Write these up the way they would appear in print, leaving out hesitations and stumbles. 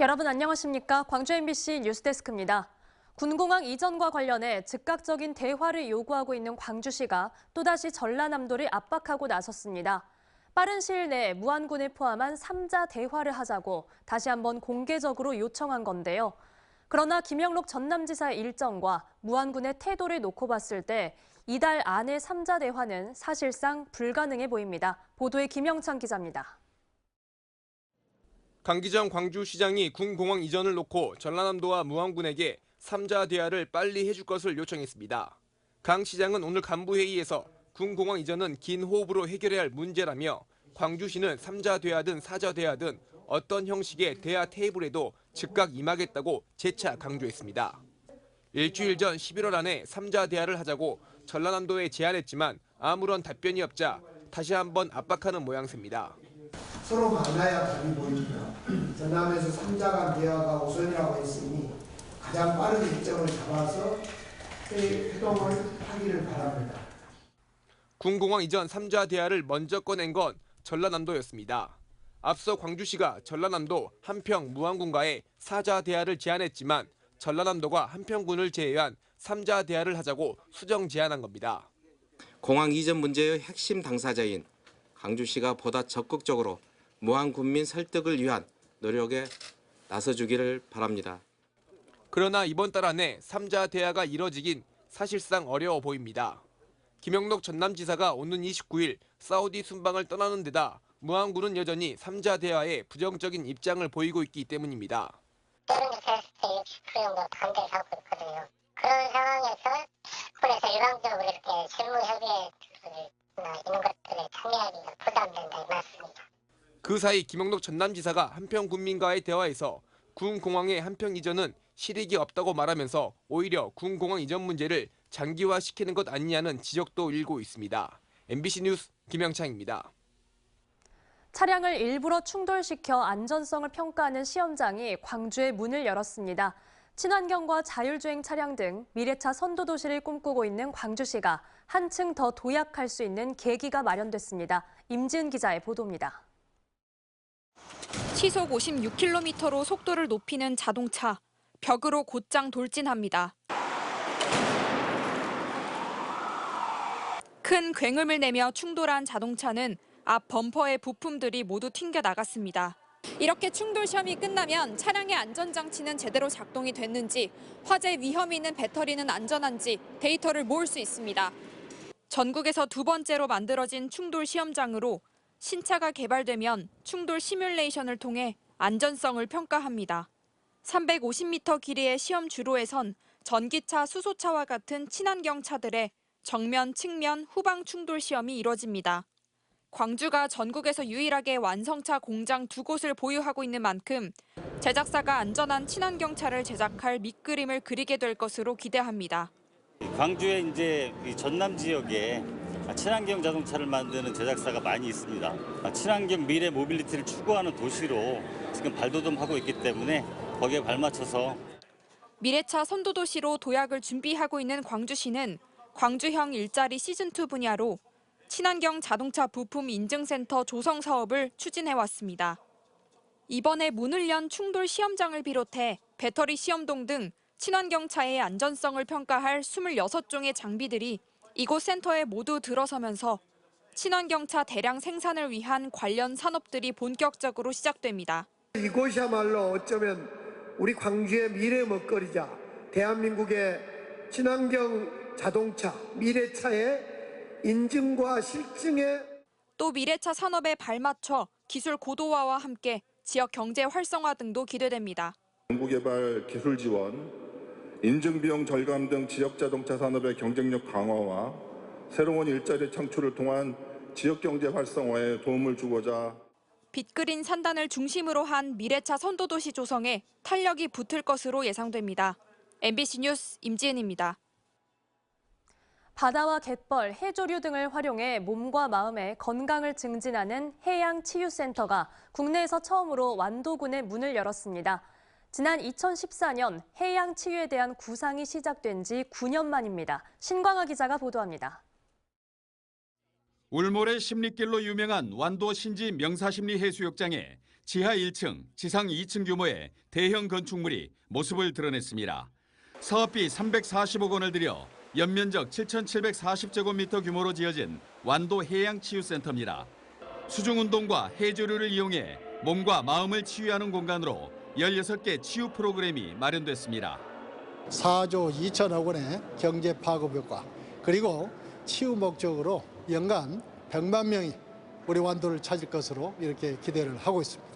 여러분 안녕하십니까? 광주 MBC 뉴스데스크입니다. 군공항 이전과 관련해 즉각적인 대화를 요구하고 있는 광주시가 또다시 전라남도를 압박하고 나섰습니다. 빠른 시일 내에 무안군을 포함한 3자 대화를 하자고 다시 한번 공개적으로 요청한 건데요. 그러나 김영록 전남지사의 일정과 무안군의 태도를 놓고 봤을 때 이달 안의 3자 대화는 사실상 불가능해 보입니다. 보도에 김영찬 기자입니다. 강기정 광주시장이 군공항 이전을 놓고 전라남도와 무안군에게 3자 대화를 빨리 해줄 것을 요청했습니다. 강 시장은 오늘 간부회의에서 군공항 이전은 긴 호흡으로 해결해야 할 문제라며 광주시는 3자 대화든 4자 대화든 어떤 형식의 대화 테이블에도 즉각 임하겠다고 재차 강조했습니다. 일주일 전 11월 안에 3자 대화를 하자고 전라남도에 제안했지만 아무런 답변이 없자 다시 한번 압박하는 모양새입니다. 서로 만나야 답이 보입니다. 전남에서 3자 간 대화가 우선이라고 했으니 가장 빠른 일정을 잡아서 회동을 하기를 바랍니다. 군공항 이전 3자 대화를 먼저 꺼낸 건 전라남도였습니다. 앞서 광주시가 전라남도 한평 무안군과의 4자 대화를 제안했지만 전라남도가 한평군을 제외한 3자 대화를 하자고 수정 제안한 겁니다. 공항 이전 문제의 핵심 당사자인 광주시가 보다 적극적으로 무안군민 설득을 위한 노력에 나서주기를 바랍니다. 그러나 이번 달 안에 3자 대화가 이뤄지긴 사실상 어려워 보입니다. 김영록 전남지사가 오는 29일 사우디 순방을 떠나는 데다 무안군은 여전히 3자 대화에 부정적인 입장을 보이고 있기 때문입니다. 여론조사 했을 때 60% 정도 반대를 하고 있거든요. 그런 상황에서 군에서 일방적으로 이렇게 실무협의회나 이런 것들에 참여하기가 부담된다 이 말씀입니다. 그 사이 김영록 전남지사가 한평군민과의 대화에서 군공항의 한평 이전은 실익이 없다고 말하면서 오히려 군공항 이전 문제를 장기화시키는 것 아니냐는 지적도 일고 있습니다. MBC 뉴스 김영창입니다. 차량을 일부러 충돌시켜 안전성을 평가하는 시험장이 광주에 문을 열었습니다. 친환경과 자율주행 차량 등 미래차 선도도시를 꿈꾸고 있는 광주시가 한층 더 도약할 수 있는 계기가 마련됐습니다. 임지은 기자의 보도입니다. 시속 56km로 속도를 높이는 자동차, 벽으로 곧장 돌진합니다. 큰 굉음을 내며 충돌한 자동차는 앞 범퍼의 부품들이 모두 튕겨 나갔습니다. 이렇게 충돌 시험이 끝나면 차량의 안전장치는 제대로 작동이 됐는지, 화재 위험이 있는 배터리는 안전한지 데이터를 모을 수 있습니다. 전국에서 두 번째로 만들어진 충돌 시험장으로 신차가 개발되면 충돌 시뮬레이션을 통해 안전성을 평가합니다. 350m 길이의 시험 주로에선 전기차, 수소차와 같은 친환경 차들의 정면, 측면, 후방 충돌 시험이 이뤄집니다. 광주가 전국에서 유일하게 완성차 공장 2곳을 보유하고 있는 만큼 제작사가 안전한 친환경 차를 제작할 밑그림을 그리게 될 것으로 기대합니다. 광주의 이제 전남 지역에 친환경 자동차를 만드는 제작사가 많이 있습니다. 친환경 미래 모빌리티를 추구하는 도시로 지금 발돋움하고 있기 때문에 거기에 발맞춰서 미래차 선도도시로 도약을 준비하고 있는 광주시는 광주형 일자리 시즌2 분야로 친환경 자동차 부품 인증센터 조성 사업을 추진해왔습니다. 이번에 문을 연 충돌 시험장을 비롯해 배터리 시험동 등 친환경차의 안전성을 평가할 26종의 장비들이 이곳 센터에 모두 들어서면서 친환경차 대량 생산을 위한 관련 산업들이 본격적으로 시작됩니다. 이곳이야말로 어쩌면 우리 광주의 미래 먹거리자 대한민국의 친환경 자동차, 미래차의 인증과 실증에 또 미래차 산업에 발맞춰 기술 고도화와 함께 지역 경제 활성화 등도 기대됩니다. 연구개발 기술 지원, 인증비용 절감 등 지역 자동차 산업의 경쟁력 강화와 새로운 일자리 창출을 통한 지역 경제 활성화에 도움을 주고자 빗그린 산단을 중심으로 한 미래차 선도도시 조성에 탄력이 붙을 것으로 예상됩니다. MBC 뉴스 임지은입니다. 바다와 갯벌, 해조류 등을 활용해 몸과 마음의 건강을 증진하는 해양치유센터가 국내에서 처음으로 완도군에 문을 열었습니다. 지난 2014년 해양치유에 대한 구상이 시작된 지 9년 만입니다. 신광아 기자가 보도합니다. 울모래 심리길로 유명한 완도 신지 명사심리 해수욕장에 지하 1층, 지상 2층 규모의 대형 건축물이 모습을 드러냈습니다. 사업비 340억 원을 들여 연면적 7,740제곱미터 규모로 지어진 완도 해양치유센터입니다. 수중운동과 해조류를 이용해 몸과 마음을 치유하는 공간으로 16개 치유 프로그램이 마련됐습니다. 4조 2천억 원의 경제 파급 효과, 그리고 치유 목적으로 연간 100만 명이 우리 완도를 찾을 것으로 이렇게 기대를 하고 있습니다.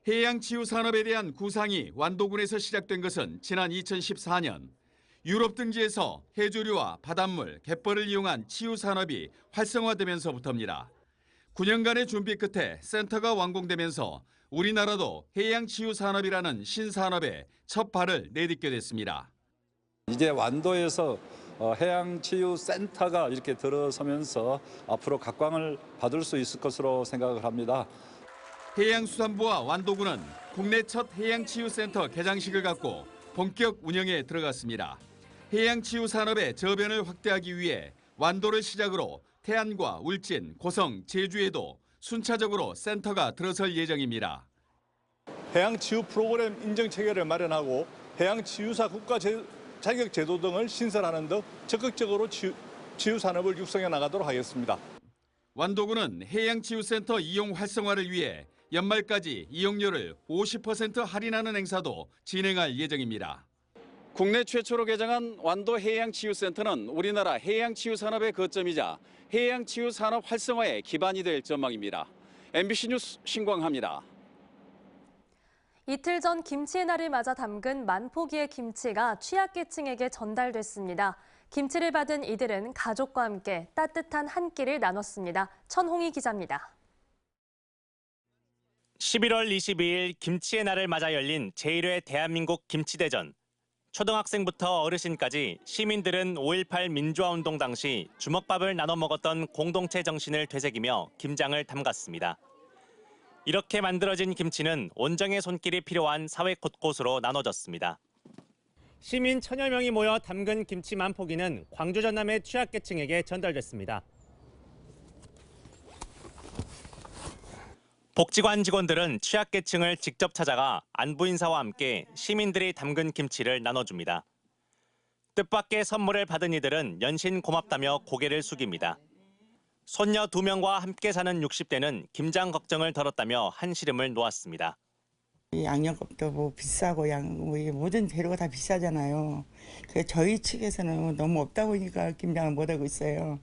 해양치유 산업에 대한 구상이 완도군에서 시작된 것은 지난 2014년. 유럽 등지에서 해조류와 바닷물, 갯벌을 이용한 치유 산업이 활성화되면서부터입니다. 9년간의 준비 끝에 센터가 완공되면서 우리나라도 해양치유 산업이라는 신산업에 첫 발을 내딛게 됐습니다. 이제 완도에서 해양치유센터가 이렇게 들어서면서 앞으로 각광을 받을 수 있을 것으로 생각을 합니다. 해양수산부와 완도군은 국내 첫 해양치유센터 개장식을 갖고 본격 운영에 들어갔습니다. 해양치유 산업의 저변을 확대하기 위해 완도를 시작으로 태안과 울진, 고성, 제주에도 순차적으로 센터가 들어설 예정입니다. 해양치유 프로그램 인증 체계를 마련하고 해양치유사 국가 자격 제도 등을 신설하는 등 적극적으로 치유 산업을 육성해 나가도록 하겠습니다. 완도군은 해양치유센터 이용 활성화를 위해 연말까지 이용료를 50% 할인하는 행사도 진행할 예정입니다. 국내 최초로 개장한 완도 해양치유센터는 우리나라 해양치유 산업의 거점이자 해양치유 산업 활성화의 기반이 될 전망입니다. MBC 뉴스 신광하입니다. 이틀 전 김치의 날을 맞아 담근 만포기의 김치가 취약계층에게 전달됐습니다. 김치를 받은 이들은 가족과 함께 따뜻한 한 끼를 나눴습니다. 천홍희 기자입니다. 11월 22일 김치의 날을 맞아 열린 제1회 대한민국 김치대전. 초등학생부터 어르신까지 시민들은 5.18 민주화운동 당시 주먹밥을 나눠 먹었던 공동체 정신을 되새기며 김장을 담갔습니다. 이렇게 만들어진 김치는 온정의 손길이 필요한 사회 곳곳으로 나눠졌습니다. 시민 1000여 명이 모여 담근 김치 만포기는 광주 전남의 취약계층에게 전달됐습니다. 복지관 직원들은 취약계층을 직접 찾아가 안부 인사와 함께 시민들이 담근 김치를 나눠줍니다. 뜻밖의 선물을 받은 이들은 연신 고맙다며 고개를 숙입니다. 손녀 2명과 함께 사는 60대는 김장 걱정을 덜었다며 한시름을 놓았습니다. 양념값도 뭐 비싸고 모든 재료가 다 비싸잖아요. 그래서 저희 측에서는 너무 없다 보니까 김장을 못하고 있어요.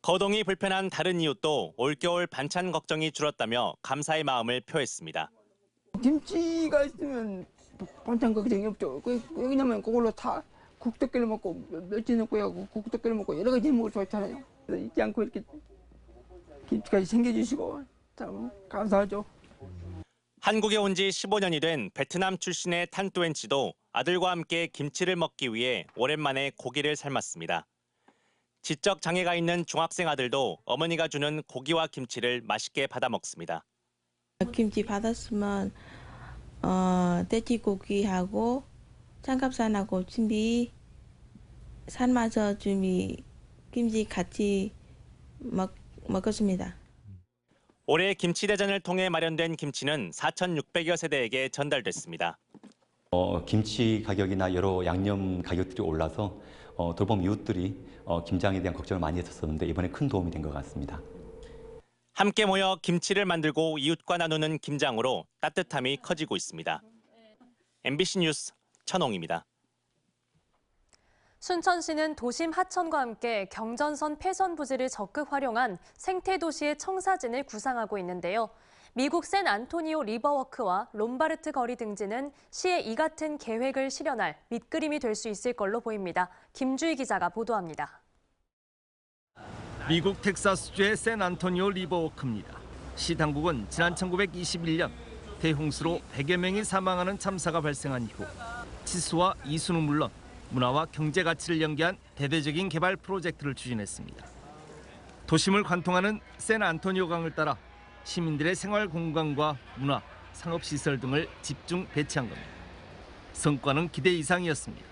거동이 불편한 다른 이웃도 올겨울 반찬 걱정이 줄었다며 감사의 마음을 표했습니다. 김치가 있으면 반찬 걱정이 없죠. 왜냐면 그걸로 다 국도 끓여 먹고 멸치 넣고 하고 국도 끓여 먹고 여러 가지 먹을 수 있잖아요. 잊지 않고 이렇게 김치까지 챙겨주시고 참 감사하죠. 한국에 온 지 15년이 된 베트남 출신의 탄뚜엔 씨도 아들과 함께 김치를 먹기 위해 오랜만에 고기를 삶았습니다. 지적 장애가 있는 중학생 아들도 어머니가 주는 고기와 김치를 맛있게 받아 먹습니다. 김치 받았으면 돼지고기하고 삼겹살하고 준비 삶아서 준비 김치 같이 먹었습니다. 올해 김치대전을 통해 마련된 김치는 4,600여 세대에게 전달됐습니다. 김치 가격이나 여러 양념 가격들이 올라서 돌봄 이웃들이 김장에 대한 걱정을 많이 했었는데 이번에 큰 도움이 된 것 같습니다. 함께 모여 김치를 만들고 이웃과 나누는 김장으로 따뜻함이 커지고 있습니다. MBC 뉴스 천홍입니다. 순천시는 도심 하천과 함께 경전선 폐선 부지를 적극 활용한 생태도시의 청사진을 구상하고 있는데요. 미국 샌안토니오 리버워크와 롬바르트 거리 등지는 시의 이 같은 계획을 실현할 밑그림이 될 수 있을 걸로 보입니다. 김주희 기자가 보도합니다. 미국 텍사스주의 샌안토니오 리버워크입니다. 시 당국은 지난 1921년 대홍수로 100여 명이 사망하는 참사가 발생한 이후 치수와 이수는 물론 문화와 경제 가치를 연계한 대대적인 개발 프로젝트를 추진했습니다. 도심을 관통하는 샌안토니오 강을 따라 시민들의 생활 공간과 문화, 상업시설 등을 집중 배치한 겁니다. 성과는 기대 이상이었습니다.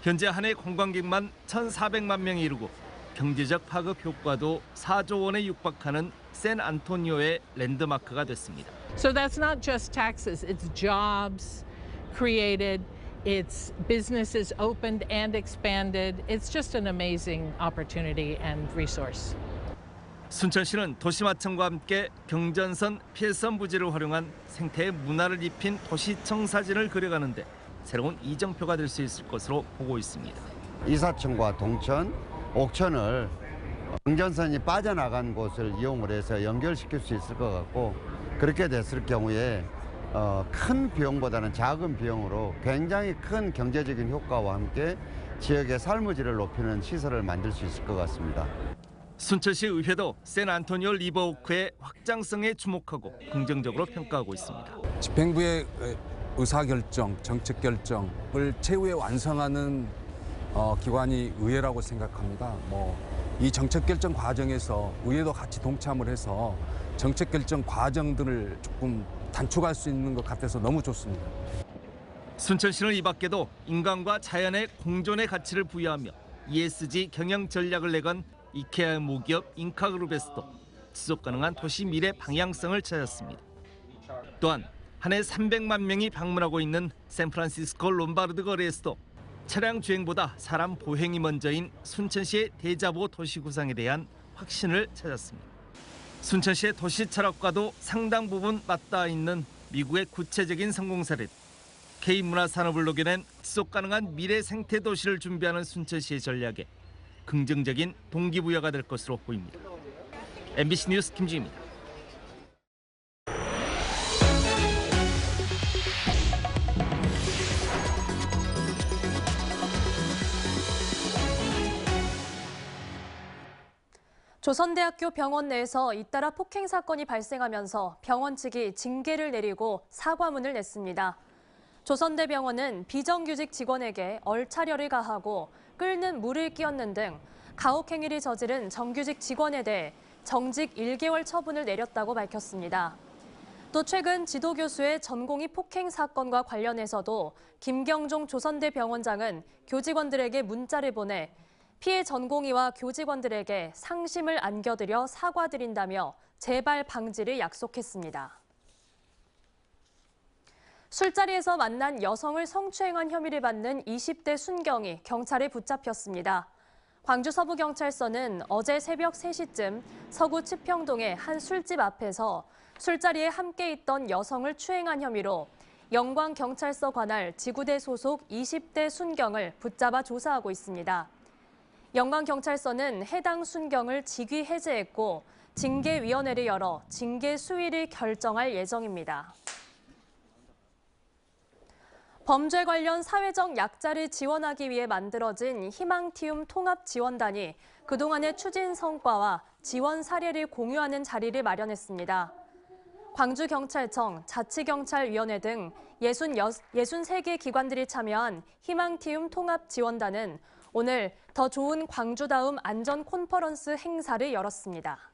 현재 한 해 관광객만 1,400만 명에 이르고 경제적 파급 효과도 4조 원에 육박하는 샌안토니오의 랜드마크가 됐습니다. So that's not just taxes, it's jobs created, it's businesses opened and expanded. It's just an amazing opportunity and resource. 순천시는 도시마청과 함께 경전선, 피해선 부지를 활용한 생태의 문화를 입힌 도시청 사진을 그려가는데 새로운 이정표가 될 수 있을 것으로 보고 있습니다. 이사청과 동천, 옥천을 경전선이 빠져나간 곳을 이용을 해서 연결시킬 수 있을 것 같고 그렇게 됐을 경우에 큰 비용보다는 작은 비용으로 굉장히 큰 경제적인 효과와 함께 지역의 삶의 질을 높이는 시설을 만들 수 있을 것 같습니다. 순천시 의회도 샌안토니오 리버오크의 확장성에 주목하고 긍정적으로 평가하고 있습니다. 집행부의 의사결정, 정책 결정을 최후에 완성하는 기관이 의회라고 생각합니다. 이 정책 결정 과정에서 의회도 같이 동참을 해서 정책 결정 과정들을 조금 단축할 수 있는 것 같아서 너무 좋습니다. 순천시는 이 밖에도 인간과 자연의 공존의 가치를 부여하며 ESG 경영 전략을 내건 이케아 모기업 인카그룹에서도 지속 가능한 도시 미래 방향성을 찾았습니다. 또한 한 해 300만 명이 방문하고 있는 샌프란시스코 롬바르드 거리에서도 차량 주행보다 사람 보행이 먼저인 순천시의 대자보 도시 구상에 대한 확신을 찾았습니다. 순천시의 도시 철학과도 상당 부분 맞닿아 있는 미국의 구체적인 성공 사례. K문화산업을 녹여낸 지속 가능한 미래 생태 도시를 준비하는 순천시의 전략에 긍정적인 동기부여가 될 것으로 보입니다. MBC 뉴스 김지희입니다. 조선대학교 병원 내에서 잇따라 폭행 사건이 발생하면서 병원 측이 징계를 내리고 사과문을 냈습니다. 조선대병원은 비정규직 직원에게 얼차려를 가하고 끓는 물을 끼얹는 등 가혹행위를 저지른 정규직 직원에 대해 정직 1개월 처분을 내렸다고 밝혔습니다. 또 최근 지도교수의 전공의 폭행 사건과 관련해서도 김경종 조선대병원장은 교직원들에게 문자를 보내 피해 전공의와 교직원들에게 상심을 안겨드려 사과드린다며 재발 방지를 약속했습니다. 술자리에서 만난 여성을 성추행한 혐의를 받는 20대 순경이 경찰에 붙잡혔습니다. 광주 서부경찰서는 어제 새벽 3시쯤 서구 치평동의 한 술집 앞에서 술자리에 함께 있던 여성을 추행한 혐의로 영광경찰서 관할 지구대 소속 20대 순경을 붙잡아 조사하고 있습니다. 영광경찰서는 해당 순경을 직위 해제했고 징계위원회를 열어 징계 수위를 결정할 예정입니다. 범죄 관련 사회적 약자를 지원하기 위해 만들어진 희망티움 통합지원단이 그동안의 추진 성과와 지원 사례를 공유하는 자리를 마련했습니다. 광주경찰청, 자치경찰위원회 등 63개 기관들이 참여한 희망티움 통합지원단은 오늘 더 좋은 광주다움 안전 콘퍼런스 행사를 열었습니다.